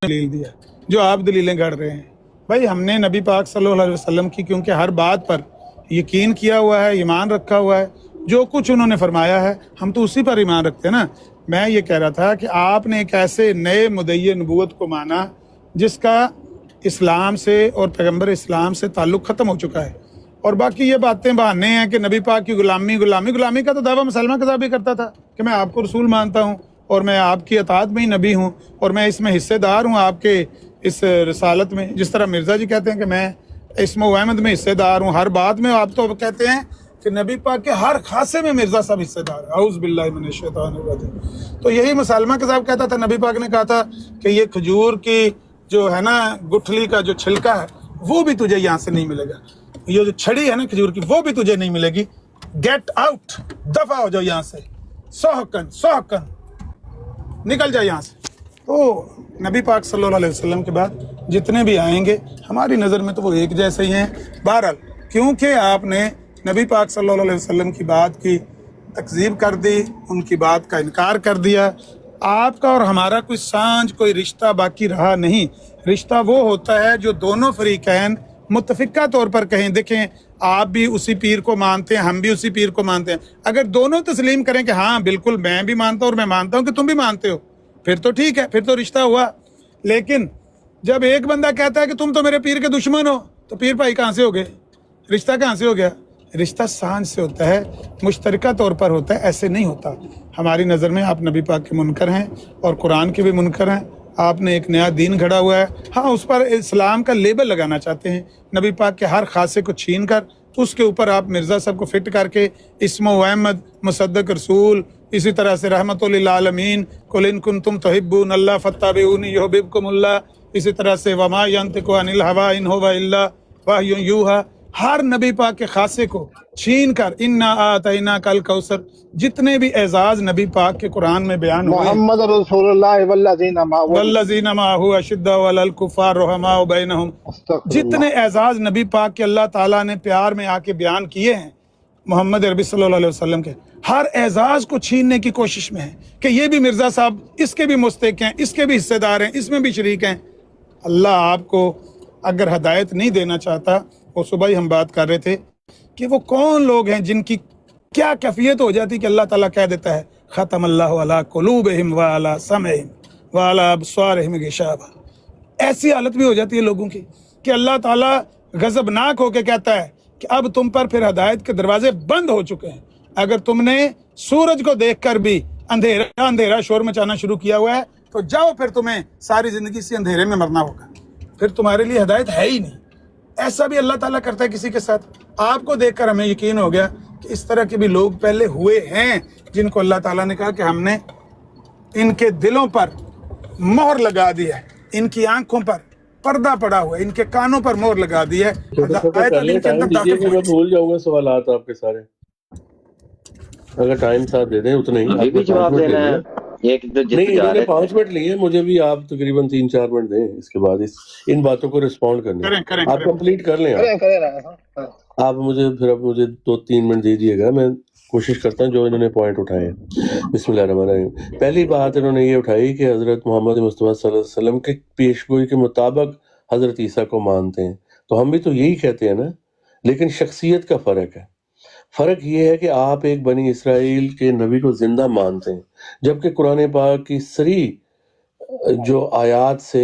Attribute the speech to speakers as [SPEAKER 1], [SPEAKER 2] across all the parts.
[SPEAKER 1] دلیل دیا جو آپ دلیلیں گھڑ رہے ہیں. بھائی ہم نے نبی پاک صلی اللہ علیہ وسلم کی کیونکہ ہر بات پر یقین کیا ہوا ہے، ایمان رکھا ہوا ہے، جو کچھ انہوں نے فرمایا ہے ہم تو اسی پر ایمان رکھتے ہیں نا. میں یہ کہہ رہا تھا کہ آپ نے ایک ایسے نئے مدعی نبوت کو مانا جس کا اسلام سے اور پیغمبر اسلام سے تعلق ختم ہو چکا ہے، اور باقی یہ باتیں بہانے ہیں کہ نبی پاک کی غلامی کا تو دعویٰ مسلمہ کذاب بھی کرتا تھا کہ میں آپ کو رسول مانتا ہوں اور میں آپ کی اطاعت میں ہی نبی ہوں اور میں اس میں حصے دار ہوں آپ کے اس رسالت میں. جس طرح مرزا جی کہتے ہیں کہ میں اسم و احمد میں حصے دار ہوں، ہر بات میں آپ تو کہتے ہیں کہ نبی پاک کے ہر خاصے میں مرزا صاحب حصے دار ہے. اعوذ باللہ من الشیطان الرجیم. تو یہی مسلمہ کذاب کہتا تھا. نبی پاک نے کہا تھا کہ یہ کھجور کی جو ہے نا گٹھلی کا جو چھلکا ہے وہ بھی تجھے یہاں سے نہیں ملے گا، یہ جو چھڑی ہے نا کھجور کی وہ بھی تجھے نہیں ملے گی. گیٹ آؤٹ، دفع ہو جاؤ یہاں سے، سوحقن نکل جائے یہاں سے. تو نبی پاک صلی اللہ علیہ وسلم کے بعد جتنے بھی آئیں گے ہماری نظر میں تو وہ ایک جیسے ہی ہیں. بہرحال کیونکہ آپ نے نبی پاک صلی اللہ علیہ وسلم کی بات کی تکذیب کر دی، ان کی بات کا انکار کر دیا، آپ کا اور ہمارا کوئی سانج کوئی رشتہ باقی رہا نہیں. رشتہ وہ ہوتا ہے جو دونوں فریقین متفقہ طور پر کہیں. دیکھیں آپ بھی اسی پیر کو مانتے ہیں، ہم بھی اسی پیر کو مانتے ہیں. اگر دونوں تسلیم کریں کہ ہاں بالکل میں بھی مانتا ہوں اور میں مانتا ہوں کہ تم بھی مانتے ہو، پھر تو ٹھیک ہے، پھر تو رشتہ ہوا. لیکن جب ایک بندہ کہتا ہے کہ تم تو میرے پیر کے دشمن ہو، تو پیر بھائی کہاں سے ہو گئے؟ رشتہ کہاں سے ہو گیا؟ رشتہ سانج سے ہوتا ہے، مشترکہ طور پر ہوتا ہے، ایسے نہیں ہوتا. ہماری نظر میں آپ نبی پاک کے منکر ہیں اور قرآن کے بھی منکر ہیں. آپ نے ایک نیا دین گھڑا ہوا ہے، ہاں اس پر اسلام کا لیبل لگانا چاہتے ہیں، نبی پاک کے ہر خاصے کو چھین کر اس کے اوپر آپ مرزا صاحب کو فٹ کر کے اسم و احمد، مصدق رسول، اسی طرح سے رحمت للعالمین، قل ان کنتم تحبون اللہ فاتبعونی یحببکم اللہ، اسی طرح سے وما ینطق عن الہوی ان هو الا وحی یوحی، ہر نبی پاک کے خاصے کو چھین کر انا اعطیناک الکوثر، جتنے بھی اعزاز نبی پاک کے قرآن میں بیان ہوئے،
[SPEAKER 2] محمد رسول اللہ
[SPEAKER 1] والذین معہ اشداء علی الکفار رحماء بینہم، جتنے اعزاز نبی پاک کے اللہ تعالیٰ نے پیار میں آ کے بیان کیے ہیں محمد عربی صلی اللہ علیہ وسلم کے، ہر اعزاز کو چھیننے کی کوشش میں ہے کہ یہ بھی مرزا صاحب اس کے بھی مستحق ہیں، اس کے بھی حصے دار ہیں، اس میں بھی شریک ہیں. اللہ آپ کو اگر ہدایت نہیں دینا چاہتا، وہ صبح ہی ہم بات کر رہے تھے کہ وہ کون لوگ ہیں جن کی کیا کیفیت ہو جاتی کہ اللہ تعالیٰ کہہ دیتا ہے ختم اللہ علی قلوبہم وعلی سمعہم وعلی ابصارہم غشاوہ. ایسی حالت بھی ہو جاتی ہے لوگوں کی کہ اللہ تعالیٰ غضبناک ہو کے کہتا ہے کہ اب تم پر پھر ہدایت کے دروازے بند ہو چکے ہیں. اگر تم نے سورج کو دیکھ کر بھی اندھیرا شور مچانا شروع کیا ہوا ہے تو جاؤ، پھر تمہیں ساری زندگی سے اندھیرے میں مرنا ہوگا، پھر تمہارے لیے ہدایت ہے ہی نہیں. ایسا بھی اللہ تعالیٰ کرتا ہے کسی کے ساتھ. آپ کو دیکھ کر ہمیں یقین ہو گیا کہ اس طرح کے بھی لوگ پہلے ہوئے ہیں جن کو اللہ تعالیٰ نے کہا کہ ہم نے ان کے دلوں پر مہر لگا دی ہے، ان کی آنکھوں پر پردہ پڑا ہوا ہے، ان کے کانوں پر مہر لگا دی ہے.
[SPEAKER 3] میں بھول جاؤں گا سوالات آپ کے سارے، اگر ٹائم ساتھ دے دیں اتنے ہی.
[SPEAKER 4] بھی جواب دینا ہے، ایک تو
[SPEAKER 3] نہیں انہوں نے 5 منٹ لیے، مجھے بھی آپ تقریباً 3-4 منٹ دیں اس کے بعد ان باتوں کو رسپونڈ کرنے. آپ کمپلیٹ کر لیں، آپ مجھے پھر اب مجھے 2-3 منٹ دیجیے گا، میں کوشش کرتا ہوں جو انہوں نے پوائنٹ اٹھائے ہیں. بسم اللہ الرحمن الرحیم. پہلی بات انہوں نے یہ اٹھائی کہ حضرت محمد مصطفیٰ صلی اللہ علیہ وسلم کے پیشگوئی کے مطابق حضرت عیسیٰ کو مانتے ہیں. تو ہم بھی تو یہی کہتے ہیں نا، لیکن شخصیت کا فرق ہے. فرق یہ ہے کہ آپ ایک بنی اسرائیل کے نبی کو زندہ مانتے ہیں، جبکہ قرآن پاک کی صریح جو آیات سے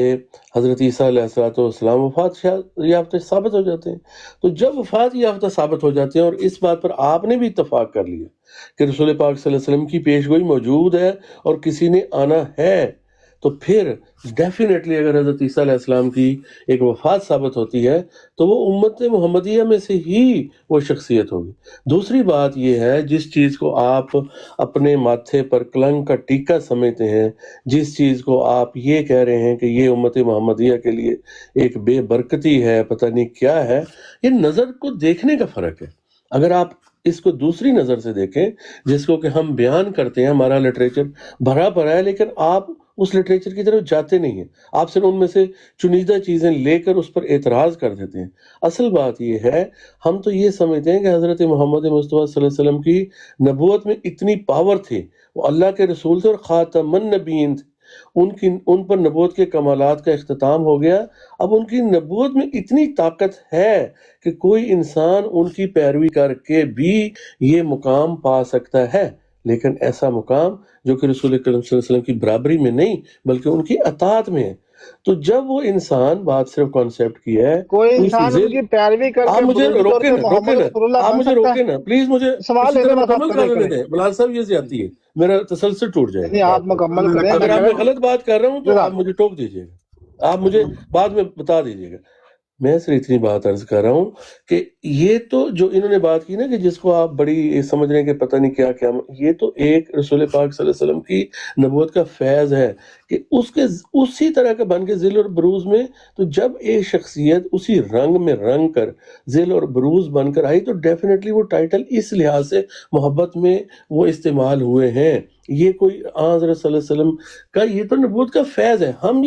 [SPEAKER 3] حضرت عیسیٰ علیہ السلام وفات یافتہ ثابت ہو جاتے ہیں. تو جب وفات یافتہ ثابت ہو جاتے ہیں، اور اس بات پر آپ نے بھی اتفاق کر لیا کہ رسول پاک صلی اللہ علیہ وسلم کی پیشگوئی موجود ہے اور کسی نے آنا ہے، تو پھر ڈیفینیٹلی اگر حضرت عیسیٰ علیہ السلام کی ایک وفات ثابت ہوتی ہے تو وہ امت محمدیہ میں سے ہی وہ شخصیت ہوگی. دوسری بات یہ ہے، جس چیز کو آپ اپنے ماتھے پر کلنگ کا ٹیکہ سمجھتے ہیں، جس چیز کو آپ یہ کہہ رہے ہیں کہ یہ امت محمدیہ کے لیے ایک بے برکتی ہے، پتہ نہیں کیا ہے، یہ نظر کو دیکھنے کا فرق ہے. اگر آپ اس کو دوسری نظر سے دیکھیں، جس کو کہ ہم بیان کرتے ہیں، ہمارا لٹریچر بھرا پڑا ہے، لیکن آپ اس لٹریچر کی طرف جاتے نہیں ہیں، آپ صرف ان میں سے چنیدہ چیزیں لے کر اس پر اعتراض کر دیتے ہیں. اصل بات یہ ہے، ہم تو یہ سمجھتے ہیں کہ حضرت محمد مصطفیٰ صلی اللہ علیہ وسلم کی نبوت میں اتنی پاور تھی، وہ اللہ کے رسول تھے اور خاتم النبیین تھے، ان پر نبوت کے کمالات کا اختتام ہو گیا. اب ان کی نبوت میں اتنی طاقت ہے کہ کوئی انسان ان کی پیروی کر کے بھی یہ مقام پا سکتا ہے، لیکن ایسا مقام جو کہ رسول کریم صلی اللہ علیہ وسلم کی برابری میں نہیں بلکہ ان کی اطاعت میں ہے. تو جب وہ انسان بات صرف کانسیپٹ کی ہے،
[SPEAKER 2] کوئی انسان ان کی پیروی کر کے
[SPEAKER 3] آپ مجھے روکے نا، آپ مجھے روکے نا پلیز، مجھے
[SPEAKER 2] سوال
[SPEAKER 3] مکمل کرنے دیں. بلال صاحب یہ زیادتی ہے، میرا تسلسل ٹوٹ جائے
[SPEAKER 2] نہیں،
[SPEAKER 3] گا.
[SPEAKER 2] آپ مکمل کریں.
[SPEAKER 3] اگر آپ میں غلط بات کر رہا ہوں تو آپ مجھے ٹوک دیجیے گا، آپ مجھے بعد میں بتا دیجیے گا. میں صرف اتنی بات عرض کر رہا ہوں کہ یہ تو جو انہوں نے بات کی نا کہ جس کو آپ بڑی سمجھ رہے ہیں کہ پتہ نہیں کیا کیا، یہ تو ایک رسول پاک صلی اللہ علیہ وسلم کی نبوت کا فیض ہے کہ اسی طرح کا بن کے ذل اور بروز میں. تو جب ایک شخصیت اسی رنگ میں رنگ کر ذل اور بروز بن کر آئی تو ڈیفینیٹلی وہ ٹائٹل اس لحاظ سے محبت میں وہ استعمال ہوئے ہیں. یہ کوئی حضرت صلی اللہ علیہ وسلم کا یہ تو نبوت کا فیض ہے. ہم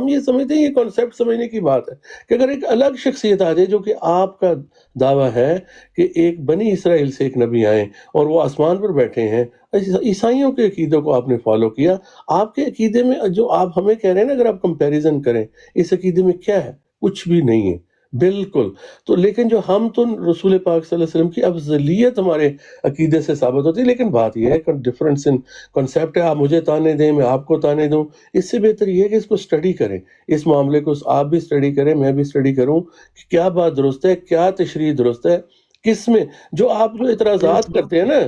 [SPEAKER 3] یہ سمجھتے ہیں، یہ کانسیپٹ سمجھنے کی بات ہے کہ اگر ایک الگ شخصیت آ جائے جو کہ آپ کا دعویٰ ہے کہ ایک بنی اسرائیل سے ایک نبی آئے اور وہ آسمان پر بیٹھے ہیں، عیسائیوں کے عقیدے کو آپ نے فالو کیا. آپ کے عقیدے میں جو آپ ہمیں کہہ رہے ہیں نا، اگر آپ کمپیریزن کریں اس عقیدے میں کیا ہے؟ کچھ بھی نہیں ہے بالکل. تو لیکن جو ہم تو رسول پاک صلی اللہ علیہ وسلم کی افضلیت ہمارے عقیدے سے ثابت ہوتی ہے. لیکن بات یہ ہے کہ ڈفرنس ان کنسیپٹ ہے. آپ مجھے تانے دیں، میں آپ کو تانے دوں. اس سے بہتر یہ ہے کہ اس کو اسٹڈی کریں، اس معاملے کو آپ بھی اسٹڈی کریں، میں بھی اسٹڈی کروں کہ کیا بات درست ہے، کیا تشریح درست ہے، کس میں جو آپ جو اعتراضات کرتے ہیں نا،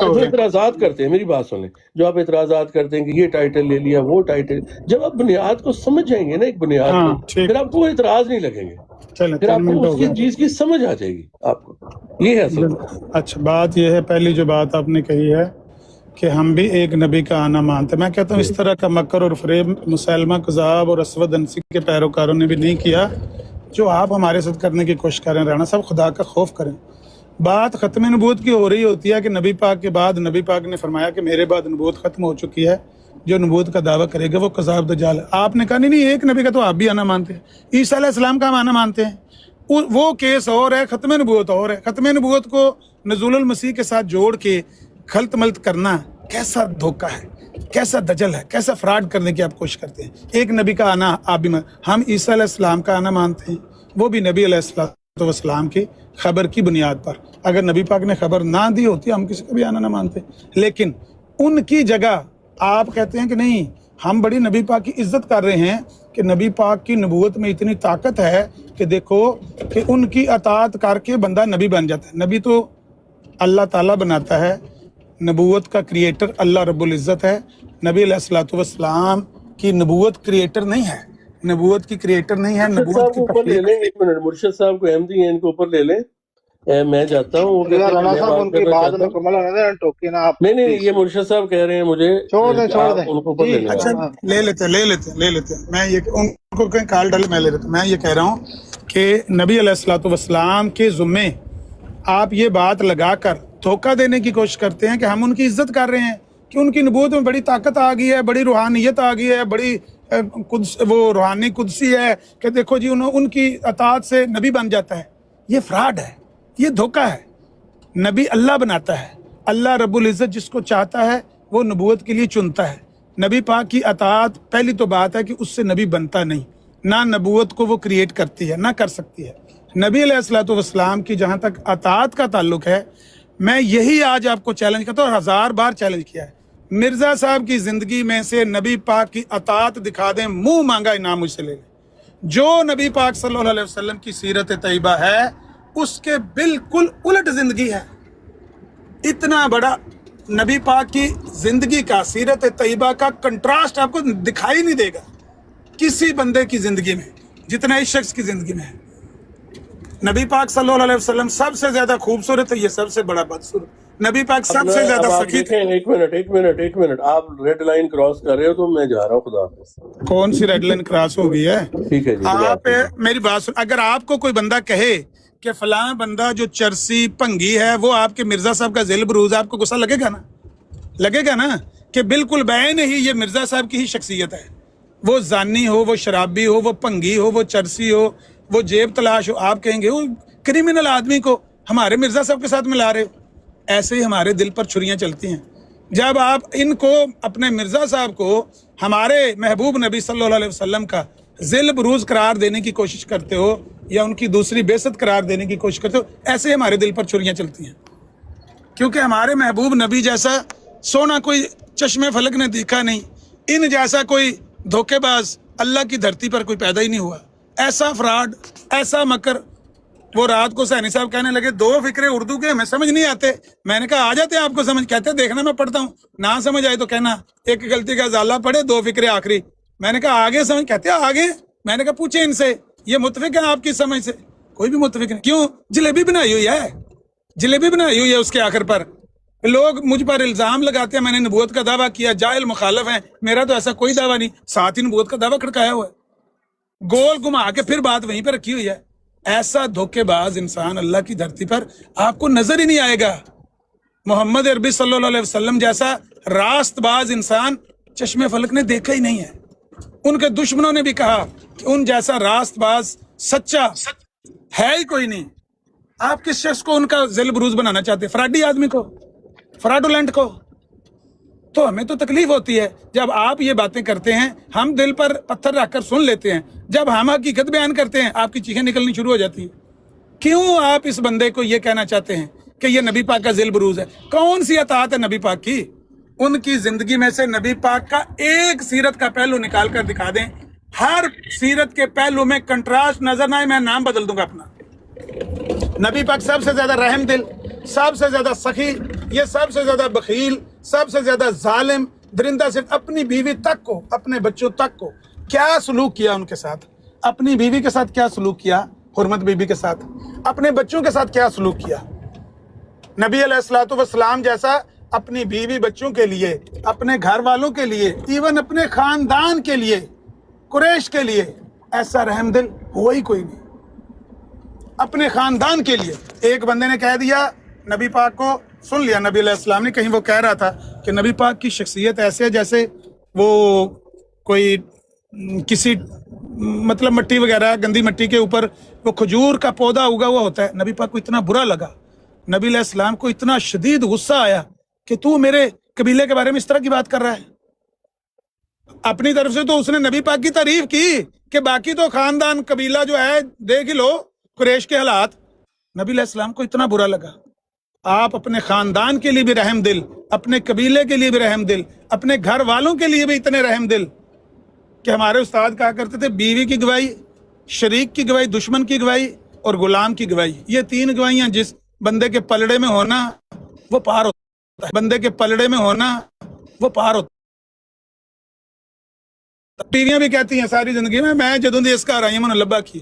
[SPEAKER 3] جو اعتراضات کرتے ہیں، میری بات سن لیں، جو آپ اعتراضات کرتے ہیں کہ یہ ٹائٹل لے لیا، وہ ٹائٹل، جب آپ بنیاد کو سمجھ جائیں گے نا، ایک بنیاد کو، پھر آپ کو وہ اعتراض نہیں لگیں گے، پھر آپ کو اس کی چیز کی سمجھ آ جائے گی. آپ کو یہ ہے اصل.
[SPEAKER 1] اچھا، بات یہ ہے، پہلی جو بات آپ نے کہی ہے کہ ہم بھی ایک نبی کا آنا مانتے ہیں. میں کہتا ہوں اس طرح کا مکر اور فریب مسلمہ کذاب اور اسود انسی کے پیروکاروں نے بھی نہیں کیا جو آپ ہمارے ساتھ کرنے کی کوشش کر رہے ہیں. رانا صاحب خدا کا خوف کریں. بات ختم نبوت کی ہو رہی ہوتی ہے کہ نبی پاک کے بعد نبی پاک نے فرمایا کہ میرے بعد نبوت ختم ہو چکی ہے، جو نبوت کا دعویٰ کرے گا وہ کذاب دجال ہے. آپ نے کہا نہیں ایک نبی کا تو آپ بھی آنا مانتے ہیں، عیسیٰ علیہ السلام کا ہم آنا مانتے ہیں. وہ کیس اور ہے، ختم نبوت اور ہے. ختم نبوت کو نزول المسیح کے ساتھ جوڑ کے خلط ملط کرنا کیسا دھوکہ ہے، کیسا دجل ہے، کیسا فراڈ کرنے کی آپ کوشش کرتے ہیں. ایک نبی کا آنا آپ بھی ہم عیسیٰ علیہ السلام کا آنا مانتے ہیں، وہ بھی نبی علیہ السلام کی خبر کی بنیاد پر. اگر نبی پاک نے خبر نہ دی ہوتی ہم کسی کا بھی آنا نہ مانتے. لیکن ان کی جگہ آپ کہتے ہیں کہ نہیں، ہم بڑی نبی پاک کی عزت کر رہے ہیں کہ نبی پاک کی نبوت میں اتنی طاقت ہے کہ دیکھو کہ ان کی اطاعت کر کے بندہ نبی بن جاتا ہے. نبی تو اللہ تعالیٰ بناتا ہے، نبوت کا کریٹر اللہ رب العزت ہے. نبی علیہ الصلوۃ والسلام کی نبوت کریٹر نہیں ہے، نبوت کی کریٹر نہیں ہے، نبوت کی
[SPEAKER 3] اوپر لے لیں. ایک منٹ، مرشد صاحب کو احمدی ہیں، ان کو اوپر لے لیں. میں جاتا ہوں. وہ کہتے ہیں نہیں، یہ مرشد صاحب کہہ رہے ہیں مجھے ان کو اوپر لینے.
[SPEAKER 1] اچھا لے لیتے میں یہ ان کو کہیں کال ڈالے، میں لے لیتا. میں یہ کہہ رہا ہوں کہ نبی علیہ الصلوۃ والسلام کے ذمے آپ یہ بات لگا کر دھوکہ دینے کی کوشش کرتے ہیں کہ ہم ان کی عزت کر رہے ہیں، کہ ان کی نبوت میں بڑی طاقت آ گئی ہے، بڑی روحانیت آ گئی ہے، بڑی وہ روحانی قدسی ہے کہ دیکھو جی ان کی اطاعت سے نبی بن جاتا ہے. یہ فراڈ ہے، یہ دھوکہ ہے. نبی اللہ بناتا ہے، اللہ رب العزت جس کو چاہتا ہے وہ نبوت کے لیے چنتا ہے. نبی پاک کی اطاعت پہلی تو بات ہے کہ اس سے نبی بنتا نہیں، نہ نبوت کو وہ کریٹ کرتی ہے، نہ کر سکتی ہے. نبی علیہ الصلوۃ والسلام کی جہاں تک اطاعت کا تعلق ہے، میں یہی آج آپ کو چیلنج کرتا ہوں اور 1000 بار چیلنج کیا ہے. مرزا صاحب کی زندگی میں سے نبی پاک کی اطاعت دکھا دیں، منہ مانگا انعام مجھ سے لے لیں. جو نبی پاک صلی اللہ علیہ وسلم کی سیرت طیبہ ہے اس کے بالکل الٹ زندگی ہے. اتنا بڑا نبی پاک کی زندگی کا، سیرت طیبہ کا کنٹراسٹ آپ کو دکھائی نہیں دے گا کسی بندے کی زندگی میں جتنا اس شخص کی زندگی میں ہے. نبی پاک صلی اللہ علیہ وسلم سب سے زیادہ خوبصورت ہے، یہ سب سے بڑا بدصورت. نبی پاک سب سے زیادہ سخی تھے.
[SPEAKER 3] ایک منٹ، آپ ریڈ لائن کراس کر رہے ہو تو میں جا رہا ہوں. خدا حافظ.
[SPEAKER 1] کون سی ریڈ لائن کراس ہو گئی ہے؟
[SPEAKER 3] ٹھیک ہے جی.
[SPEAKER 1] آپ میری بات سن، اگر آپ کو کوئی بندہ کہے کہ فلاں بندہ جو چرسی پنگی ہے وہ آپ کے مرزا صاحب کا ذیل بروز، آپ کو غصہ لگے گا نا کہ بالکل بعین ہی یہ مرزا صاحب کی ہی شخصیت ہے. وہ زانی ہو، وہ شرابی ہو، وہ پنگی ہو، وہ چرسی ہو، وہ جیب تلاش ہو، آپ کہیں گے وہ کریمنل آدمی کو ہمارے مرزا صاحب کے ساتھ ملا رہے ہو. ایسے ہی ہمارے دل پر چھریاں چلتی ہیں. جب آپ ان کو اپنے مرزا صاحب کو ہمارے محبوب نبی صلی اللہ علیہ وسلم کا ذل بروز قرار دینے کی کوشش کرتے ہو یا ان کی دوسری بعثت قرار دینے کی کوشش کرتے ہو، ایسے ہی ہمارے دل پر چھریاں چلتی ہیں، کیونکہ ہمارے محبوب نبی جیسا سونا کوئی چشمے فلک نے دیکھا نہیں، ان جیسا کوئی دھوکے باز اللہ کی دھرتی پر کوئی پیدا ہی نہیں ہوا، ایسا فراڈ، ایسا مکر۔ وہ رات کو سہنی صاحب کہنے لگے 2 فقرے اردو کے ہمیں سمجھ نہیں آتے، میں نے کہا آ جاتے آپ کو سمجھ، کہتے دیکھنا میں پڑھتا ہوں، نہ سمجھ آئے تو کہنا ایک غلطی کا ازالہ پڑھے 2 فقرے آخری، میں نے کہا آگے سمجھ، کہتے آگے، میں نے کہا پوچھیں ان سے یہ متفق ہے آپ کی سمجھ سے؟ کوئی بھی متفق نہیں۔ کیوں؟ جلیبی بنائی ہوئی ہے، جلیبی بنائی ہوئی ہے اس کے آخر پر۔ لوگ مجھ پر الزام لگاتے ہیں میں نے نبوت کا دعویٰ کیا، جاہل مخالف ہیں، میرا تو ایسا کوئی دعویٰ نہیں، ساتھ ہی نبوت کا دعویٰ کھڑکایا ہوا ہے، گول گھما کے پھر بات وہیں پہ رکھی ہوئی ہے۔ ایسا دھوکے باز انسان اللہ کی دھرتی پر آپ کو نظر ہی نہیں آئے گا۔ محمد عربی صلی اللہ علیہ وسلم جیسا راست باز انسان چشم فلک نے دیکھا ہی نہیں ہے۔ ان کے دشمنوں نے بھی کہا کہ ان جیسا راست باز سچا ہے ہی کوئی نہیں۔ آپ کس شخص کو ان کا ذل بروز بنانا چاہتے ہیں؟ فراڈی آدمی کو، فراڈولنٹ کو۔ تو ہمیں تو تکلیف ہوتی ہے جب آپ یہ باتیں کرتے ہیں، ہم دل پر پتھر رکھ کر سن لیتے ہیں، جب ہم حقیقت بیان کرتے ہیں آپ کی چیخیں نکلنی شروع ہو جاتی ہیں۔ کیوں آپ اس بندے کو یہ کہنا چاہتے ہیں کہ یہ نبی پاک کا ذل بروز ہے؟ کون سی اطاعت ہے نبی پاک کی؟ ان کی زندگی میں سے نبی پاک کا ایک سیرت کا پہلو نکال کر دکھا دیں، ہر سیرت کے پہلو میں کنٹراسٹ نظر نہ آئے، میں نام بدل دوں گا اپنا۔ نبی پاک سب سے زیادہ رحم دل، سب سے زیادہ سخی، یہ سب سے زیادہ بخیل، سب سے زیادہ ظالم، درندہ صرف اپنی بیوی تک کو، اپنے بچوں تک کو کیا سلوک کیا ان کے ساتھ، اپنی بیوی کے ساتھ کیا سلوک کیا، حرمت بیوی کے ساتھ، اپنے بچوں کے ساتھ کیا سلوک کیا۔ نبی علیہ الصلوۃ والسلام جیسا اپنی بیوی بچوں کے لیے، اپنے گھر والوں کے لیے، ایون اپنے خاندان کے لیے، قریش کے لیے ایسا رحم دل ہوا ہی کوئی نہیں۔ اپنے خاندان کے لیے ایک بندے نے کہہ دیا نبی پاک کو، سن لیا نبی علیہ السلام نے، کہیں وہ کہہ رہا تھا کہ نبی پاک کی شخصیت ایسے ہے جیسے وہ کوئی کسی مطلب مٹی وغیرہ، گندی مٹی کے اوپر وہ کھجور کا پودا اگا ہوا ہوتا ہے۔ نبی پاک کو اتنا برا لگا، نبی علیہ السلام کو اتنا شدید غصہ آیا کہ تو میرے قبیلے کے بارے میں اس طرح کی بات کر رہا ہے۔ اپنی طرف سے تو اس نے نبی پاک کی تعریف کی کہ باقی تو خاندان قبیلہ جو ہے دیکھ لو قریش کے حالات۔ نبی علیہ السلام کو اتنا برا لگا۔ آپ اپنے خاندان کے لیے بھی رحم دل، اپنے قبیلے کے لیے بھی رحم دل، اپنے گھر والوں کے لیے بھی اتنے رحم دل کہ ہمارے استاد کہا کرتے تھے بیوی کی گواہی، شریک کی گواہی، دشمن کی گواہی اور غلام کی گواہی، یہ 3 گواہیاں جس بندے کے پلڑے میں ہونا وہ پار ہوتا ہے، بندے کے پلڑے میں ہونا وہ پار ہوتا ہے۔ بیویاں بھی کہتی ہیں ساری زندگی میں جدوں دی اس کا آئی من لبا کی۔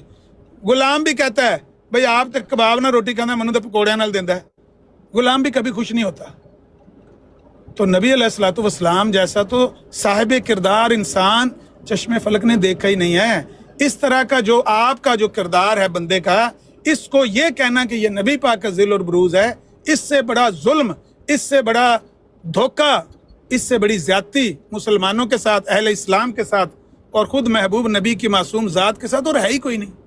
[SPEAKER 1] غلام بھی کہتا ہے بھئی آپ تے کباب نہ روٹی کھانا، منو تے پکوڑیاں نال دیندا ہے۔ غلام بھی کبھی خوش نہیں ہوتا۔ تو نبی علیہ الصلوۃ والسلام جیسا تو صاحب کردار انسان چشم فلک نے دیکھا ہی نہیں ہے۔ اس طرح کا جو آپ کا جو کردار ہے بندے کا، اس کو یہ کہنا کہ یہ نبی پاک کا ذل اور بروز ہے، اس سے بڑا ظلم، اس سے بڑا دھوکہ، اس سے بڑی زیادتی مسلمانوں کے ساتھ، اہل اسلام کے ساتھ اور خود محبوب نبی کی معصوم ذات کے ساتھ اور ہے ہی کوئی نہیں۔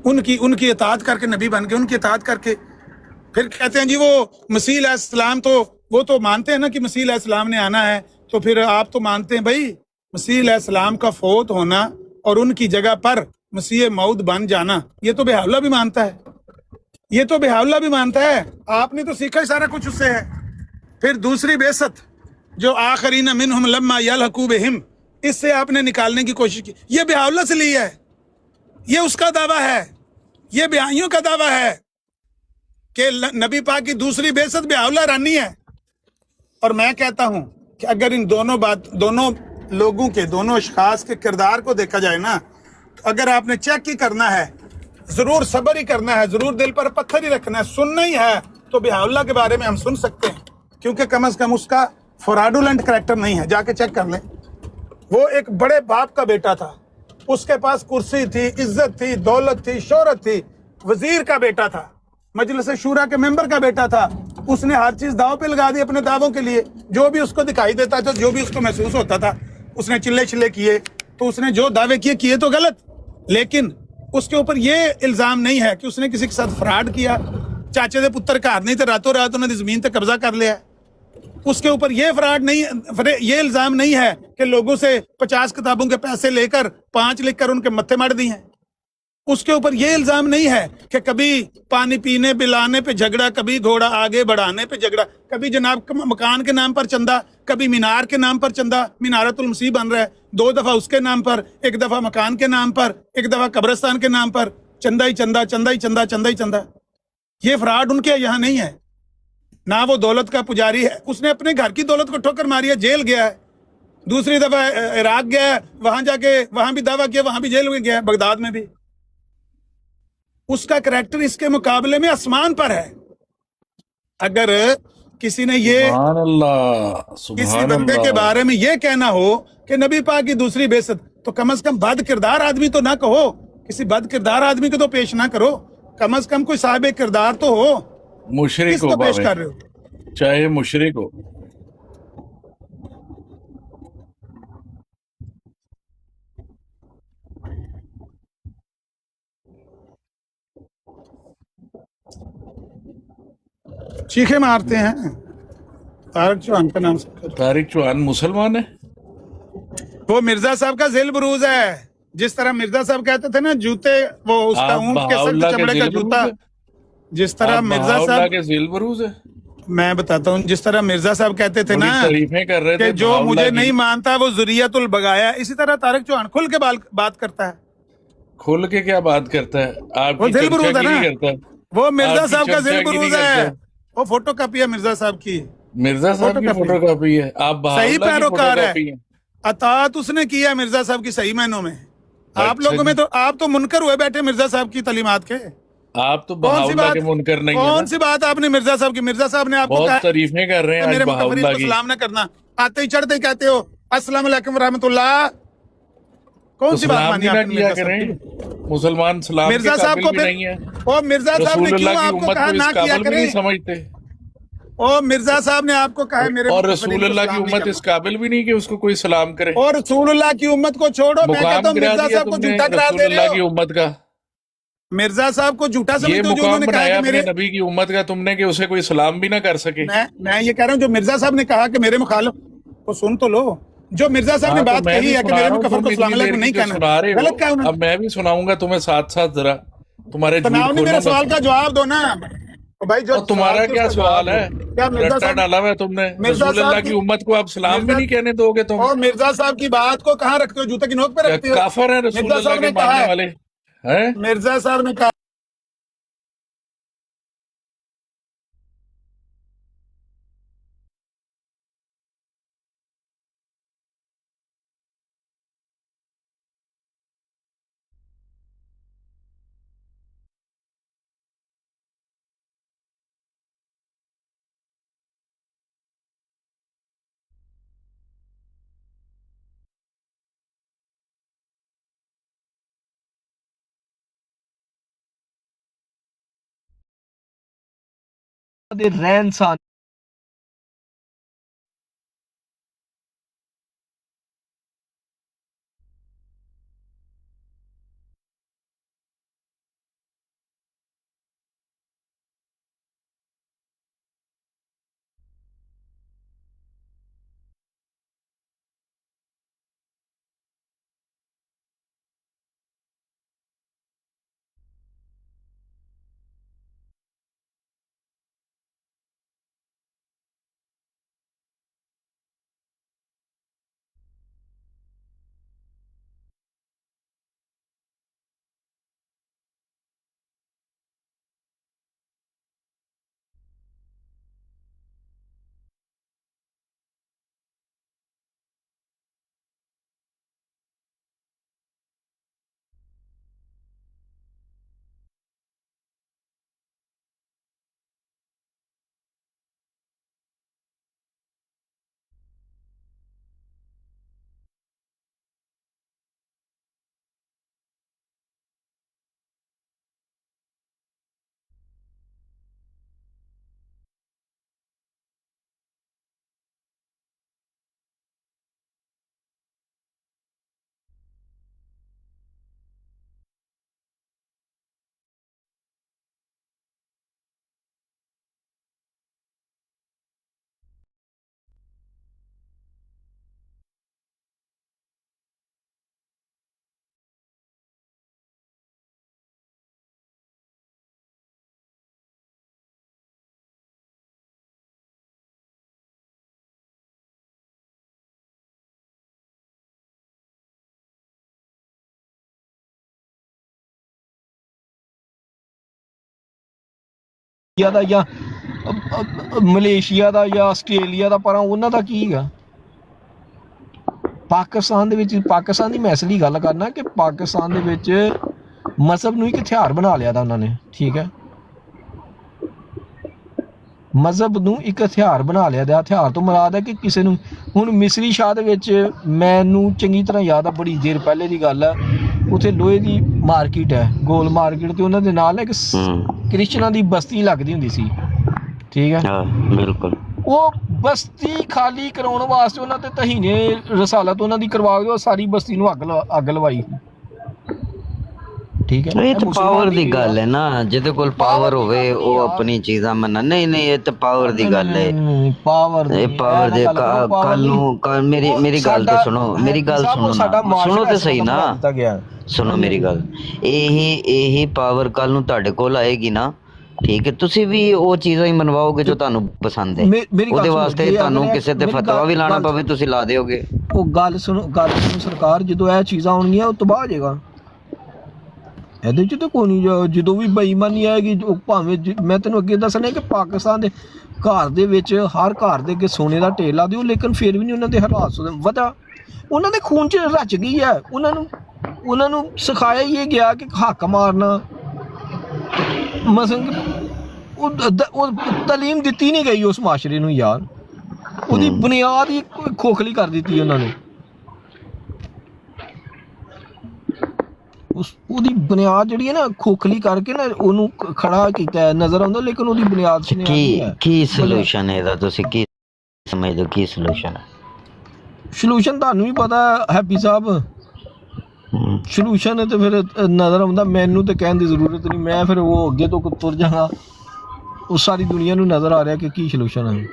[SPEAKER 1] ان کی اطاعت کر کے نبی بن گئے، ان کی اطاعت کر کے پھر کہتے ہیں جی وہ مسیح علیہ السلام تو وہ تو مانتے ہیں نا کہ مسیح علیہ السلام نے آنا ہے، تو پھر آپ تو مانتے ہیں بھائی مسیح علیہ السلام کا فوت ہونا اور ان کی جگہ پر مسیح موعود بن جانا، یہ تو بحاولہ بھی مانتا ہے، یہ تو بحاولہ بھی مانتا ہے۔ آپ نے تو سیکھا ہی سارا کچھ اس سے ہے۔ پھر دوسری بعثت جو آخرین منہم لما یلحقوا بہم، اس سے آپ نے نکالنے کی کوشش کی، یہ بحاولہ سے لی ہے، یہ اس کا دعویٰ ہے، یہ بہائیوں کا دعویٰ ہے کہ نبی پاک کی دوسری بعثت بحاولہ رانی ہے۔ اور میں کہتا ہوں کہ اگر ان دونوں لوگوں کے، دونوں اشخاص کے کردار کو دیکھا جائے نا، تو اگر آپ نے چیک ہی کرنا ہے، ضرور صبر ہی کرنا ہے، ضرور دل پر پتھر ہی رکھنا ہے، سننا ہی ہے، تو بحاولہ کے بارے میں ہم سن سکتے ہیں، کیونکہ کم از کم اس کا فراڈولنٹ کریکٹر نہیں ہے۔ جا کے چیک کر لیں، وہ ایک بڑے باپ کا بیٹا تھا، اس کے پاس کرسی تھی، عزت تھی، دولت تھی، شہرت تھی، وزیر کا بیٹا تھا، مجلس شورا کے ممبر کا بیٹا تھا، اس نے ہر چیز داؤ پہ لگا دی اپنے دعووں کے لیے، جو بھی اس کو دکھائی دیتا تھا، جو بھی اس کو محسوس ہوتا تھا اس نے چلے کیے، تو اس نے جو دعوے کیے تو غلط، لیکن اس کے اوپر یہ الزام نہیں ہے کہ اس نے کسی کے ساتھ فراڈ کیا، چاچے دے پتر گھر نہیں تے راتوں رات انہوں نے زمین تے قبضہ کر لیا، اس کے اوپر یہ فراڈ نہیں، یہ الزام نہیں ہے کہ لوگوں سے 50 کتابوں کے پیسے لے کر 5 لکھ کر ان کے متھے مار دی ہیں. اس کے اوپر یہ الزام نہیں ہے کہ کبھی پانی پینے پلانے پہ جھگڑا، کبھی گھوڑا آگے بڑھانے پہ جھگڑا، کبھی جناب مکان کے نام پر چندہ، کبھی مینار کے نام پر چندہ، مینارۃ المسیح بن رہا ہے 2 دفعہ اس کے نام پر، 1 دفعہ مکان کے نام پر، 1 دفعہ قبرستان کے نام پر، چندہ ہی چندہ، چندہ ہی چندہ، چندہ ہی چندہ. یہ فراڈ ان کے یہاں نہیں ہے. نہ وہ دولت کا پجاری ہے، اس نے اپنے گھر کی دولت کو ٹھوکر ماری ہے، جیل گیا ہے. دوسری دفعہ عراق گیا ہے، وہاں جا کے وہاں بھی دعویٰ کیا، وہاں بھی جیل میں گیا ہے، بغداد میں بھی. اس کا کریکٹر اس کے مقابلے میں آسمان پر ہے. اگر کسی نے یہ
[SPEAKER 5] سبحان اللہ،
[SPEAKER 1] کسی
[SPEAKER 5] سبحان
[SPEAKER 1] بندے کے
[SPEAKER 5] اللہ.
[SPEAKER 1] بارے میں یہ کہنا ہو کہ نبی پاک کی دوسری بعثت، تو کم از کم بد کردار آدمی تو نہ کہو، کسی بد کردار آدمی کو تو پیش نہ کرو، کم از کم کوئی صاحب کردار تو ہو.
[SPEAKER 5] مشرک
[SPEAKER 1] کس
[SPEAKER 5] ہو
[SPEAKER 1] کو پیش
[SPEAKER 5] باوے،
[SPEAKER 1] کر رہے ہو؟
[SPEAKER 5] چاہے مشرک ہو.
[SPEAKER 1] چیخے مارتے ہیں. طارق چوہان کا نام سن کر.
[SPEAKER 5] طارق چوہان مسلمان ہے؟
[SPEAKER 1] وہ مرزا صاحب کا ذیل بروز ہے. جس طرح مرزا صاحب کہتے تھے نا جوتے، وہ اس کا
[SPEAKER 5] آپ
[SPEAKER 1] اونٹ کے سخت
[SPEAKER 5] بہاؤاللہ کے
[SPEAKER 1] چمڑے کا
[SPEAKER 5] ذیل
[SPEAKER 1] جوتا،
[SPEAKER 5] بروز ہے؟
[SPEAKER 1] جس طرح
[SPEAKER 5] آپ
[SPEAKER 1] مرزا
[SPEAKER 5] بہاؤاللہ
[SPEAKER 1] صاحب،
[SPEAKER 5] کے ذیل بروز ہے؟
[SPEAKER 1] میں بتاتا ہوں، جس طرح مرزا صاحب کہتے تھے نا
[SPEAKER 5] بڑی تعریفیں کر رہے
[SPEAKER 1] کہ
[SPEAKER 5] تھے
[SPEAKER 1] جو
[SPEAKER 5] بہاؤاللہ
[SPEAKER 1] مجھے
[SPEAKER 5] کی.
[SPEAKER 1] نہیں مانتا وہ ذریت البغایا، اسی طرح طارق چوہان کھل کے بات کرتا ہے.
[SPEAKER 5] کھل کے کیا بات کرتا ہے؟ آپ
[SPEAKER 1] وہ
[SPEAKER 5] کی
[SPEAKER 1] ذیل
[SPEAKER 5] چرچا
[SPEAKER 1] بروز ہے نا،
[SPEAKER 5] گیری کرتا ہے.
[SPEAKER 1] وہ مرزا
[SPEAKER 5] آپ کی
[SPEAKER 1] صاحب کا ذیل
[SPEAKER 5] چرچا گیری
[SPEAKER 1] بروز
[SPEAKER 5] کرتا
[SPEAKER 1] ہے.
[SPEAKER 5] ہے.
[SPEAKER 1] وہ فوٹو کاپی ہے مرزا صاحب کی،
[SPEAKER 5] مرزا صاحب
[SPEAKER 1] فوٹو
[SPEAKER 5] کی
[SPEAKER 1] کاپی،
[SPEAKER 5] فوٹو کاپی ہے، آپ
[SPEAKER 1] صحیح
[SPEAKER 5] بہاؤاللہ کی فوٹو
[SPEAKER 1] پیروکار ہے.
[SPEAKER 5] کاپی ہے.
[SPEAKER 1] اطاعت اس نے کیا مرزا صاحب کی صحیح معنوں میں. آپ
[SPEAKER 5] اچھا
[SPEAKER 1] لوگوں میں
[SPEAKER 5] جی،
[SPEAKER 1] تو آپ تو منکر ہوئے بیٹھے مرزا صاحب کی تعلیمات کے.
[SPEAKER 5] آپ تو
[SPEAKER 1] کون سی
[SPEAKER 5] بہاؤاللہ
[SPEAKER 1] بات،
[SPEAKER 5] کے منکر نہیں ہے نا.
[SPEAKER 1] کون سی بات آپ نے مرزا صاحب کی، مرزا صاحب نے آپ کو کہا
[SPEAKER 5] بہت تعریفیں کر رہے ہیں
[SPEAKER 1] کہ
[SPEAKER 5] آج
[SPEAKER 1] میرے مکفرین
[SPEAKER 5] بہاؤاللہ
[SPEAKER 1] کو
[SPEAKER 5] کی.
[SPEAKER 1] سلام نہ کرنا، آتے ہی چڑھتے ہی کہتے ہو السلام علیکم ورحمۃ اللہ.
[SPEAKER 5] تو
[SPEAKER 1] کون سی بات
[SPEAKER 5] سلام
[SPEAKER 1] مانی
[SPEAKER 5] بھی
[SPEAKER 1] آپ
[SPEAKER 5] نہ
[SPEAKER 1] نے
[SPEAKER 5] کیا
[SPEAKER 1] مرزا صاحب
[SPEAKER 5] کریں.
[SPEAKER 1] کی؟
[SPEAKER 5] مسلمان سلام کے
[SPEAKER 1] مرزا صاحب
[SPEAKER 5] قابل
[SPEAKER 1] کو
[SPEAKER 5] بھی
[SPEAKER 1] پھر،
[SPEAKER 5] نہیں ہے.
[SPEAKER 1] او مرزا صاحب نے
[SPEAKER 5] رسول
[SPEAKER 1] کیوں
[SPEAKER 5] اللہ کی
[SPEAKER 1] آپ کو
[SPEAKER 5] امت
[SPEAKER 1] کہا
[SPEAKER 5] کو
[SPEAKER 1] نہ
[SPEAKER 5] اس
[SPEAKER 1] کیا
[SPEAKER 5] قابل بھی
[SPEAKER 1] کریں؟
[SPEAKER 5] نہیں سمجھتے.
[SPEAKER 1] او مرزا صاحب نے آپ کو کہا ہے میرے
[SPEAKER 5] اور
[SPEAKER 1] مکفرین
[SPEAKER 5] رسول
[SPEAKER 1] کو
[SPEAKER 5] اللہ کی
[SPEAKER 1] سلام نہیں
[SPEAKER 5] امت
[SPEAKER 1] کرنا.
[SPEAKER 5] اس قابل بھی نہیں کہ اس کو کوئی سلام کرے.
[SPEAKER 1] اور رسول اللہ کی امت کو چھوڑو، میں کہتا
[SPEAKER 5] مقام
[SPEAKER 1] ہوں
[SPEAKER 5] گرا
[SPEAKER 1] مرزا
[SPEAKER 5] دیا
[SPEAKER 1] صاحب کو
[SPEAKER 5] تم نے
[SPEAKER 1] جھوٹا قرار
[SPEAKER 5] رسول
[SPEAKER 1] دے رہے
[SPEAKER 5] اللہ
[SPEAKER 1] ہو.
[SPEAKER 5] کی امت کا.
[SPEAKER 1] مرزا صاحب کو جھوٹا
[SPEAKER 5] یہ
[SPEAKER 1] سمجھتے ہو جو انہوں
[SPEAKER 5] مقام
[SPEAKER 1] نے کہا
[SPEAKER 5] بنایا
[SPEAKER 1] کہ
[SPEAKER 5] اپنے
[SPEAKER 1] میرے،
[SPEAKER 5] نبی کی امت کا تم نے کہ اسے کوئی سلام بھی نہ کر سکے.
[SPEAKER 1] میں یہ کہہ رہا ہوں جو مرزا صاحب نے کہا کہ میرے مخالف کو سن تو لو. جو مرزا صاحب نے
[SPEAKER 5] ہاں تو
[SPEAKER 1] بات
[SPEAKER 5] میں بھی
[SPEAKER 1] کہی ہے کہ
[SPEAKER 5] سنا
[SPEAKER 1] میرے
[SPEAKER 5] رہا ہوں،
[SPEAKER 1] مکفر
[SPEAKER 5] تم
[SPEAKER 1] کو سلام
[SPEAKER 5] اتنی دیر
[SPEAKER 1] علیکم
[SPEAKER 5] کی
[SPEAKER 1] نہیں
[SPEAKER 5] جو
[SPEAKER 1] کہنا،
[SPEAKER 5] سنا رہے ہو
[SPEAKER 1] غلط کہا انہوں
[SPEAKER 5] اب میں بھی سناؤں گا تمہیں ساتھ ساتھ. ذرا تمہارے
[SPEAKER 1] نے.
[SPEAKER 5] جھوٹ
[SPEAKER 1] سناؤ نہیں، میرے
[SPEAKER 5] کھولوں گا.
[SPEAKER 1] سوال کا جواب دو نا. بھائی جو
[SPEAKER 5] اور
[SPEAKER 1] سوال
[SPEAKER 5] تمہارا
[SPEAKER 1] تھی اس
[SPEAKER 5] کیا
[SPEAKER 1] کا جواب
[SPEAKER 5] سوال
[SPEAKER 1] دو.
[SPEAKER 5] ہے؟
[SPEAKER 1] کیا مرزا
[SPEAKER 5] رٹا
[SPEAKER 1] صاحب،
[SPEAKER 5] ڈالا ہوا ہے تم نے.
[SPEAKER 1] مرزا
[SPEAKER 5] رسول اللہ
[SPEAKER 1] صاحب
[SPEAKER 5] کی
[SPEAKER 1] کی،
[SPEAKER 5] امت کو آپ سلام بھی
[SPEAKER 1] مرزا
[SPEAKER 5] نہیں کہنے دو گے تم.
[SPEAKER 1] اور مرزا صاحب کی بات کو کہاں رکھتے ہو؟ جوتے کی نوک پہ
[SPEAKER 5] کیا
[SPEAKER 1] رکھتے ہو؟
[SPEAKER 5] کافر ہیں رسول
[SPEAKER 1] مرزا
[SPEAKER 5] اللہ
[SPEAKER 1] صاحب
[SPEAKER 5] کے
[SPEAKER 1] نے کہا
[SPEAKER 5] ماننے
[SPEAKER 1] ہے،
[SPEAKER 5] والے ہیں؟
[SPEAKER 1] مرزا صاحب نے کہا
[SPEAKER 6] رہن سہن ਦਾ ਜਾਂ ਮਲੇਸ਼ੀਆ ਦਾ ਜਾਂ ਆਸਟ੍ਰੇਲੀਆ ਦਾ, ਪਰ ਉਹਨਾਂ ਦਾ ਕੀ ਹੈਗਾ? ਪਾਕਿਸਤਾਨ ਦੇ ਵਿੱਚ, ਪਾਕਿਸਤਾਨ ਦੀ ਮੈਂ ਇਸ ਲਈ ਗੱਲ ਕਰਨਾ ਕਿ ਪਾਕਿਸਤਾਨ ਦੇ ਵਿੱਚ ਮਜ਼ਹਬ ਨੂੰ ਇੱਕ ਹਥਿਆਰ ਬਣਾ ਲਿਆ ਦਾ ਉਹਨਾਂ ਨੇ, ਠੀਕ ਹੈ, ਮਜ਼ਹਬ ਨੂੰ ਇੱਕ ਹਥਿਆਰ ਬਣਾ ਲਿਆ ਦਾ। ਹਥਿਆਰ ਤੋਂ ਮੁਰਾਦ ਹੈ ਕਿ ਕਿਸੇ ਨੂੰ, ਹੁਣ ਮਿਸਰੀ ਸ਼ਾਹ ਦੇ ਵਿੱਚ ਮੈਨੂੰ ਚੰਗੀ ਤਰ੍ਹਾਂ ਯਾਦ ਆ, ਬੜੀ ਦੇਰ ਪਹਿਲੇ ਦੀ ਗੱਲ ਹੈ, ਉੱਥੇ ਲੋਹੇ ਦੀ ਮਾਰਕੀਟ ਹੈ, ਗੋਲ ਮਾਰਕੀਟ, ਤੇ ਉਹਨਾਂ ਦੇ ਨਾਲ ਇੱਕ ਕ੍ਰਿਸਚਨਾਂ ਦੀ ਬਸਤੀ ਲੱਗਦੀ ਹੁੰਦੀ ਸੀ, ਠੀਕ ਹੈ,
[SPEAKER 7] ਬਿਲਕੁਲ।
[SPEAKER 6] ਉਹ ਬਸਤੀ ਖਾਲੀ ਕਰਾਉਣ ਵਾਸਤੇ ਉਹਨਾਂ ਤੇ ਤਹੀਨੇ ਰਸਾਲਤ ਉਹਨਾਂ ਦੀ ਕਰਵਾ ਕੇ ਉਹ ਸਾਰੀ ਬਸਤੀ ਨੂੰ ਅੱਗ ਲਵਾਈ, ਠੀਕ ਹੈ।
[SPEAKER 7] ਇਹ ਤਾਂ ਪਾਵਰ ਦੀ ਗੱਲ ਹੈ ਨਾ, ਜਿਹਦੇ ਕੋਲ ਪਾਵਰ ਹੋਵੇ ਉਹ ਆਪਣੀ ਚੀਜ਼ਾਂ ਮੰਨਣ। ਨਹੀਂ ਇਹ ਤਾਂ ਪਾਵਰ ਦੀ ਗੱਲ ਹੈ,
[SPEAKER 6] ਪਾਵਰ
[SPEAKER 7] ਦੇ ਕੱਲ ਨੂੰ ਮੇਰੀ ਗੱਲ ਤੇ ਸੁਣੋ, ਮੇਰੀ ਗੱਲ ਸੁਣੋ ਤੇ ਸਹੀ ਨਾ, ਸੁਣੋ ਮੇਰੀ ਗੱਲ। ਇਹੀ ਪਾਵਰ ਕੱਲ ਨੂੰ ਤੁਹਾਡੇ ਕੋਲ ਆਏਗੀ ਨਾ, ਠੀਕ ਹੈ, ਤੁਸੀਂ ਵੀ ਉਹ ਚੀਜ਼ਾਂ ਹੀ ਮਨਵਾਓਗੇ ਜੋ ਤੁਹਾਨੂੰ ਪਸੰਦ ਹੈ। ਉਹਦੇ ਵਾਸਤੇ ਤੁਹਾਨੂੰ ਕਿਸੇ ਤੇ ਫਤਵਾ ਵੀ ਲਾਣਾ ਪਵੇ, ਤੁਸੀਂ ਲਾ ਦਿਓਗੇ।
[SPEAKER 6] ਉਹ ਗੱਲ ਸੁਣੋ ਸਰਕਾਰ, ਜਦੋਂ ਇਹ ਚੀਜ਼ਾਂ ਆਉਣਗੀਆਂ ਉਹ ਤਬਾਹ ਹੋ ਜਾਏਗਾ। ਇਹਦੇ 'ਚ ਤਾਂ ਕੋਈ ਨਹੀਂ, ਜਦੋਂ ਵੀ ਬੇਈਮਾਨੀ ਆਏਗੀ, ਭਾਵੇਂ ਮੈਂ ਤੈਨੂੰ ਅੱਗੇ ਦੱਸਣਾ ਕਿ ਪਾਕਿਸਤਾਨ ਦੇ ਘਰ ਦੇ ਵਿੱਚ ਹਰ ਘਰ ਦੇ ਅੱਗੇ ਸੋਨੇ ਦਾ ਢੇਰ ਲਾ ਦਿਓ, ਲੇਕਿਨ ਫਿਰ ਵੀ ਨਹੀਂ ਉਹਨਾਂ ਦੇ ਹਾਲਾਤ ਵਧਾ, ਉਹਨਾਂ ਦੇ ਖੂਨ 'ਚ ਰਚ ਗਈ ਹੈ। ਉਹਨਾਂ ਨੂੰ ਸਿਖਾਇਆ ਹੀ ਇਹ ਗਿਆ ਕਿ ਹੱਕ ਮਾਰਨਾ, ਮਸਲ ਉਹ ਤਾਲੀਮ ਦਿੱਤੀ ਨਹੀਂ ਗਈ ਉਸ ਮਾਸ਼ਰੇ ਨੂੰ ਯਾਰ, ਉਹਦੀ ਬੁਨਿਆਦ ਹੀ ਖੋਖਲੀ ਕਰ ਦਿੱਤੀ ਉਹਨਾਂ ਨੇ, ਉਹਦੀ ਬੁਨਿਆਦ ਜਿਹੜੀ ਹੈ ਨਾ ਖੋਖਲੀ ਕਰਕੇ ਨਾ ਉਹਨੂੰ ਖੜਾ ਕੀਤਾ ਨਜ਼ਰ ਆਉਂਦਾ, ਲੇਕਿਨ ਉਹਦੀ ਬੁਨਿਆਦ
[SPEAKER 7] ਕੀ ਸੋਲੂਸ਼ਨ ਹੈ ਇਹਦਾ? ਤੁਸੀਂ ਕੀ ਸਮਝਦੇ ਹੋ ਕੀ ਸੋਲੂਸ਼ਨ ਹੈ?
[SPEAKER 6] ਸੋਲੂਸ਼ਨ ਤੁਹਾਨੂੰ ਵੀ ਪਤਾ ਹੈਪੀ ਸਾਹਿਬ, ਸੋਲੂਸ਼ਨ ਤੇ ਫਿਰ ਨਜ਼ਰ ਆਉਂਦਾ, ਮੈਨੂੰ ਤੇ ਕਹਿਣ ਦੀ ਜ਼ਰੂਰਤ ਨਹੀਂ, ਮੈਂ ਫਿਰ ਉਹ ਅੱਗੇ ਤੋਂ ਤੁਰ ਜਾਵਾਂ, ਉਹ ਸਾਰੀ ਦੁਨੀਆ ਨੂੰ ਨਜ਼ਰ ਆ ਰਿਹਾ ਕਿ ਕੀ ਸੋਲੂਸ਼ਨ ਹੈ,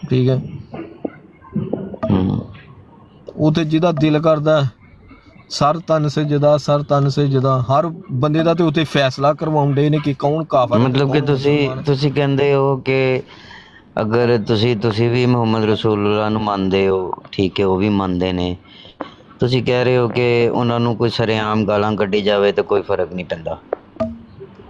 [SPEAKER 6] ਠੀਕ ਹੈ। ਉਹ ਤੇ ਜਿਹਦਾ ਦਿਲ ਕਰਦਾ ਸਰ ਤਨ ਸੇ ਜਦਾ ਹਰ ਬੰਦੇ ਦਾ ਤੇ ਉੱਥੇ ਫੈਸਲਾ ਕਰਵਾਉਂਦੇ ਨੇ ਕਿ ਕੌਣ ਕਾਫਰ।
[SPEAKER 7] ਮਤਲਬ ਕਿ ਤੁਸੀਂ ਕਹਿੰਦੇ ਹੋ ਕਿ ਅਗਰ ਤੁਸੀਂ ਵੀ ਮੁਹੰਮਦ ਰਸੂਲੁੱਲਾਹ ਨੂੰ ਮੰਨਦੇ ਹੋ, ਠੀਕ ਹੈ, ਉਹ ਵੀ ਮੰਨਦੇ ਨੇ, ਤੁਸੀਂ ਕਹਿ ਰਹੇ ਹੋ ਕਿ ਉਹਨਾਂ ਨੂੰ ਕੋਈ ਸਰੇਆਮ ਗਾਲਾਂ ਕੱਢੀ ਜਾਵੇ ਤਾਂ ਕੋਈ ਫਰਕ ਨਹੀਂ ਪੈਂਦਾ।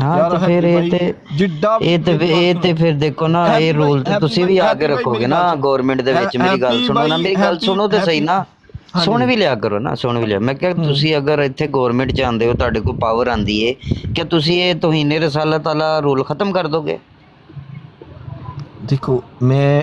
[SPEAKER 7] ਹਾਂ ਤਾਂ ਫਿਰ ਇਹ ਤੇ ਫਿਰ ਦੇਖੋ ਨਾ, ਇਹ ਰੂਲ ਤੇ ਤੁਸੀਂ ਵੀ ਆ ਕੇ ਰੱਖੋਗੇ ਨਾ ਗਵਰਨਮੈਂਟ ਦੇ ਵਿੱਚ। ਮੇਰੀ ਗੱਲ ਸੁਣੋ ਨਾ, ਮੇਰੀ ਗੱਲ ਸੁਣੋ ਤੇ ਸਹੀ ਨਾ, ਸੁਣ ਵੀ ਲਿਆ ਕਰੋ ਨਾ, ਸੁਣ ਵੀ ਲਿਆ। ਮੈਂ ਕਿਹਾ ਤੁਸੀਂ ਅਗਰ ਇੱਥੇ ਗਵਰਨਮੈਂਟ 'ਚ ਆਉਂਦੇ ਹੋ, ਤੁਹਾਡੇ ਕੋਲ ਪਾਵਰ ਆਉਂਦੀ ਹੈ, ਕਿ ਤੁਸੀਂ ਇਹ ਤੋਹੀਨੇ ਰਸਾਲਤ ਵਾਲਾ ਰੂਲ ਖਤਮ ਕਰ ਦੋਗੇ?
[SPEAKER 6] ਦੇਖੋ ਮੈਂ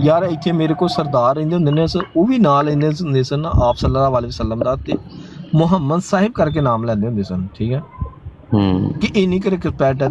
[SPEAKER 6] ਯਾਰ, ਇੱਥੇ ਮੇਰੇ ਕੋਲ ਸਰਦਾਰ ਰਹਿੰਦੇ ਹੁੰਦੇ ਨੇ, ਉਹ ਵੀ ਨਾਂ ਲੈਂਦੇ ਹੁੰਦੇ ਸਨ ਆਪ ਸੱਲੱਲਾਹੁ ਅਲੈਹਿ ਵਸੱਲਮ ਦਾ, ਤੇ ਮੁਹੰਮਦ ਸਾਹਿਬ ਕਰਕੇ ਨਾਮ ਲੈਂਦੇ ਹੁੰਦੇ ਸਨ, ਠੀਕ ਹੈ, ਕਿ ਇੰਨੀ ਕਰ ਰਿਸਪੈਕਟ ਹੈ।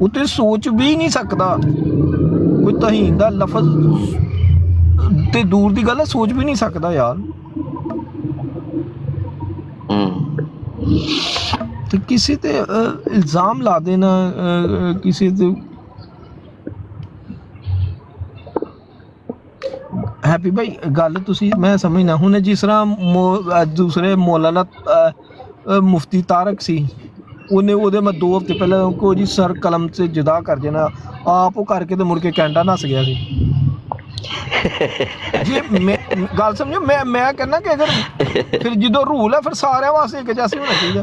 [SPEAKER 6] ਉਹ ਤੇ ਸੋਚ ਵੀ ਨਹੀਂ ਸਕਦਾ, ਕੋਈ ਤਹੀਨ ਦਾ ਲਫ਼ਜ਼ ਤੇ ਦੂਰ ਦੀ ਗੱਲ ਹੈ, ਸੋਚ ਵੀ ਨਹੀਂ ਸਕਦਾ ਯਾਰ। ਤੇ ਕਿਸੇ ਤੇ ਇਲਜ਼ਾਮ ਲਾ ਦੇਣਾ, ਕਿਸੇ ਤੇ ਹੈਪੀ ਭਾਈ ਗੱਲ ਤੁਸੀਂ ਮੈਂ ਸਮਝਣਾ। ਹੁਣ ਜਿਸ ਤਰ੍ਹਾਂ ਦੂਸਰੇ ਮੌਲਾਨਾ ਮੁਫਤੀ ਤਾਰਕ ਸੀ, ਉਹਦੇ ਮੈਂ 2 ਹਫ਼ਤੇ ਪਹਿਲਾਂ ਕੋ ਜੀ ਸਰ ਕਲਮ ਸੇ ਜੁਦਾ ਕਰ ਦੇਣਾ, ਆਪ ਉਹ ਕਰਕੇ ਤੇ ਮੁੜ ਕੇ ਕੈਨੇਡਾ ਨੱਸ ਗਿਆ ਸੀ। ਜੇ ਮੈਂ ਗੱਲ ਸਮਝੋ, ਮੈਂ ਕਹਿੰਦਾ ਕਿ ਅਗਰ ਫਿਰ ਜਦੋਂ ਰੂਲ ਹੈ ਫਿਰ ਸਾਰਿਆਂ ਵਾਸਤੇ ਇੱਕ ਜੈਸੇ ਹੋਣਾ ਚਾਹੀਦਾ।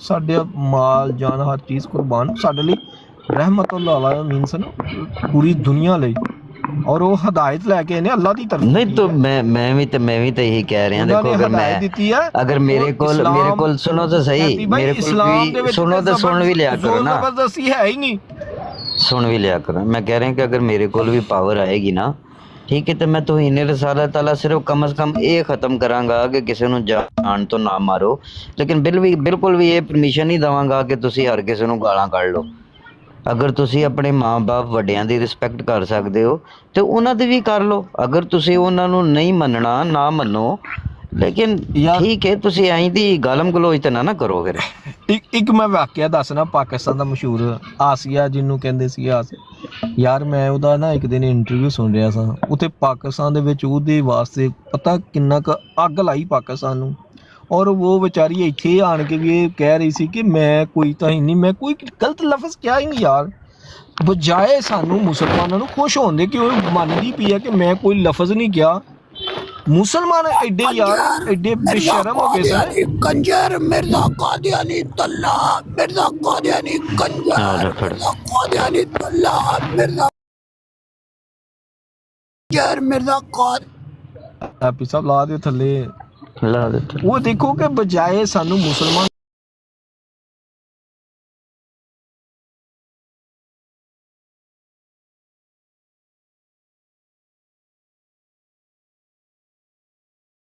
[SPEAKER 6] ਸਾਡੇ ਮਾਲ ਜਾਨ ਹਰ ਚੀਜ਼ ਕੁਰਬਾਨ ਸਾਡੇ ਲਈ ਰਹਿਮਤੁਲ ਆਲਮੀਨ ਸਨ, ਪੂਰੀ ਦੁਨੀਆ ਲਈ, ਔਰ ਉਹ ਹਦਾਇਤ ਲੈ ਕੇ ਨੇ ਅੱਲਾਹ ਦੀ ਤਰਫ।
[SPEAKER 7] ਨਹੀਂ ਤਾਂ ਮੈਂ ਵੀ ਤਾਂ ਇਹੀ ਕਹਿ ਰਿਹਾ, ਦੇਖੋ ਅਗਰ ਮੇਰੇ ਕੋਲ ਸੁਣੋ ਤਾਂ ਸਹੀ, ਮੇਰੇ ਕੋਲ ਵੀ ਸੁਣੋ ਤਾਂ ਸੁਣ ਵੀ ਲਿਆ ਕਰੋ ਨਾ,
[SPEAKER 6] ਜ਼ਬਰਦਸਤੀ ਹੈ ਹੀ ਨਹੀਂ,
[SPEAKER 7] ਸੁਣ ਵੀ ਲਿਆ ਕਰੋ। ਮੈਂ ਕਹਿ ਰਿਹਾ ਕਿ ਅਗਰ ਮੇਰੇ ਕੋਲ ਵੀ ਪਾਵਰ ਆਏਗੀ ਨਾ, ਠੀਕ ਹੈ, ਤੇ ਮੈਂ ਤੋਹੀਨੇ ਰਸਾਲਤ ਤਾਲਾ ਸਿਰਫ ਕਮ ਅਜ਼ ਕਮ ਇਹ ਖਤਮ ਕਰਾਂਗਾ ਕਿ ਕਿਸੇ ਨੂੰ ਜਾਣ ਤੋਂ ਨਾ ਮਾਰੋ, ਲੇਕਿਨ ਬਿਲਕੁਲ ਵੀ ਇਹ ਪਰਮਿਸ਼ਨ ਨਹੀਂ ਦੇਵਾਂਗਾ ਕਿ ਤੁਸੀਂ ਹਰ ਕਿਸੇ ਨੂੰ ਗਾਲਾਂ ਕੱਢ ਲਓ। ਅਗਰ ਤੁਸੀਂ ਆਪਣੇ ਮਾਂ-ਬਾਪ ਵੱਡਿਆਂ ਦੀ ਰਿਸਪੈਕਟ ਕਰ ਸਕਦੇ ਹੋ ਤੇ ਉਹਨਾਂ ਦੀ ਵੀ ਕਰ ਲਓ। ਅਗਰ ਤੁਸੀਂ ਉਹਨਾਂ ਨੂੰ ਨਹੀਂ ਮੰਨਣਾ, ਨਾ ਮੰਨੋ, ਲੇਕਿਨ
[SPEAKER 6] ਯਾਰ-
[SPEAKER 7] ਠੀਕ ਹੈ ਤੁਸੀਂ ਐਂ ਦੀ ਗਾਲਮ ਗਲੋਚ ਤੇ ਨਾ ਕਰੋ ਫਿਰ।
[SPEAKER 6] ਇੱਕ ਮੈਂ ਵਾਕਿਆ ਦੱਸਣਾ ਪਾਕਿਸਤਾਨ ਦਾ ਮਸ਼ਹੂਰ ਆਸੀਆ ਜਿਹਨੂੰ ਕਹਿੰਦੇ ਸੀ ਯਾਰ ਮੈਂ ਉਹਦਾ ਨਾ ਇੱਕ ਦਿਨ ਇੰਟਰਵਿਊ ਸੁਣ ਰਿਹਾ ਸਾਂ। ਉੱਥੇ ਪਾਕਿਸਤਾਨ ਦੇ ਵਿੱਚ ਉਹਦੇ ਵਾਸਤੇ ਪਤਾ ਕਿੰਨਾ ਕੁ ਅੱਗ ਲਾਈ ਪਾਕਿਸਤਾਨ ਨੂੰ, ਔਰ ਉਹ ਵਿਚਾਰੀ ਇੱਥੇ ਆਣ ਕੇ ਵੀ ਇਹ ਕਹਿ ਰਹੀ ਸੀ ਕਿ ਮੈਂ ਕੋਈ ਤਾਂ ਹੀ ਨਹੀਂ, ਮੈਂ ਕੋਈ ਗਲਤ ਲਫ਼ਜ਼ ਕਿਹਾ ਹੀ ਨਹੀਂ ਯਾਰ, ਬਜਾਏ ਸਾਨੂੰ ਮੁਸਲਮਾਨਾਂ ਨੂੰ ਖੁਸ਼ ਹੋਣ ਦੇ ਕਿ ਉਹ ਮੰਨਦੀ ਪਈ ਹੈ ਕਿ ਮੈਂ ਕੋਈ ਲਫ਼ਜ਼ ਨਹੀਂ ਕਿਹਾ। ਮੁਸਲਮਾਨ ਐਡੇ ਯਾਰ ਐਡੇ ਬੇਸ਼ਰਮ ਹੋ ਗਏ ਸਨ।
[SPEAKER 8] ਕੰਜਰ ਮਿਰਜ਼ਾ ਕਾਦੀਆਨੀ ਤੱਲਾ, ਮਿਰਜ਼ਾ ਕਾਦੀਆਨੀ ਕੰਜਰ, ਮਿਰਜ਼ਾ ਕਾਦੀਆਨੀ ਤੱਲਾ, ਮਿਰਜ਼ਾ ਕੰਜਰ, ਮਿਰਜ਼ਾ ਕਾਦ
[SPEAKER 6] ਐਪੀ ਸਾਹਿਬ ਲਾ ਦੇ ਥੱਲੇ।
[SPEAKER 7] ਲਾ ਦਿੱਤਾ।
[SPEAKER 6] ਉਹ ਦੇਖੋ ਕਿ ਬਜਾਏ ਸਾਨੂੰ ਮੁਸਲਮਾਨ